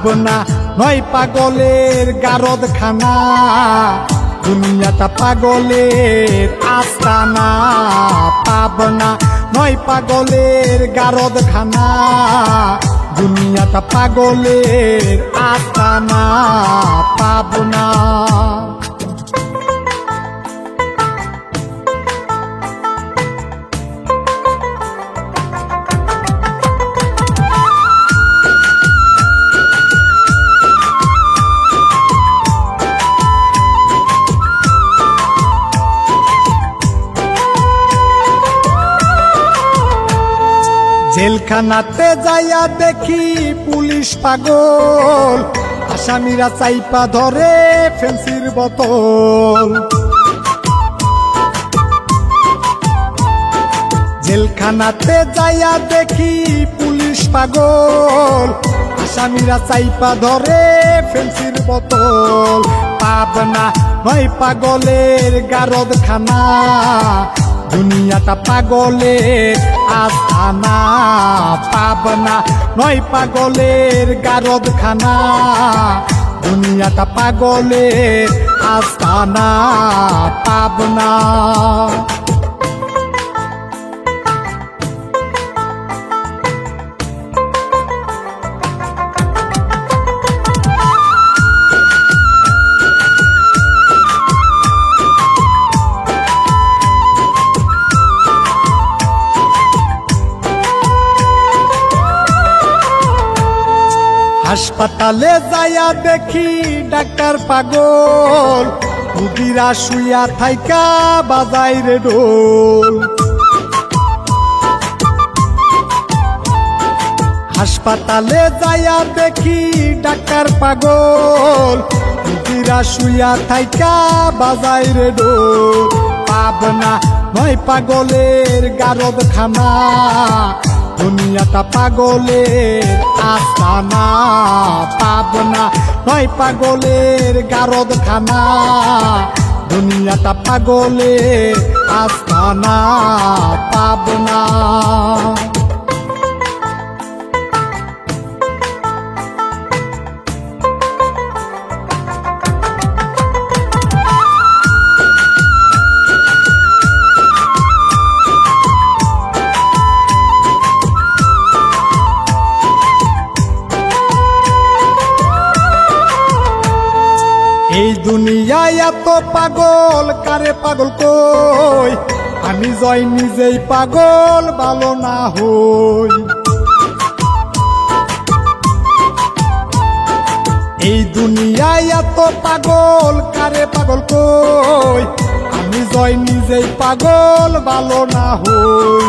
পাবনা নয় পাগলের গারদখানা, দুনিয়াটা পাগলের আস্তানা। পাবনা নয় পাগলের গারদখানা, দুনিয়াটা পাগলের আস্তানা। পাবনা জেলখানাতে যাইয়া দেখি পুলিশ পাগল, আসামিরা চাইপা ধরে ফেন্সির বোতল। জেলখানাতে যাইয়া দেখি পুলিশ পাগল, আসামিরা চাইপা ধরে ফেন্সির বোতল। পাবনা নয় পাগলের গারদখানা, দুনিয়াটা পাগলের আস্তানা। পাবনা নয় পাগলের গারদখানা, দুনিয়াটা পাগলের আস্তানা। পাবনা হাসপাতালে যাইয়া দেখি ডাক্তার পাগল, রুগীরা শুইয়া থাইকা বাজাই রে ঢোল। হাসপাতালে যাইয়া দেখি ডাক্তার পাগল, রুগীরা শুইয়া থাইকা বাজাই রে ঢোল। পাবনা নয় পাগলের গারদখানা, দুনিয়াটা পাগলের আস্তানা। পাবনা নয় পাগলের গারদখানা, দুনিয়াটা পাগলের আস্তানা। পাবনা এই দুনিয়ায় এত পাগল কারে পাগল কই, আমি জয় নিজেই পাগল ভালো না হই। এই দুনিয়ায় এত পাগল কারে পাগল কই, আমি জয় নিজেই পাগল ভালো না হই।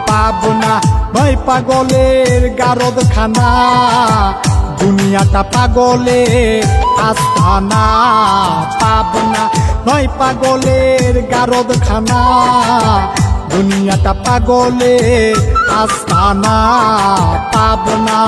পাবনা নয় পাগলের গারদখানা, দুনিয়াটা পাগলের আস্তানা। পাবনা নয় পাগলের গারদখানা, দুনিয়াটা পাগলের আস্তানা। পাবনা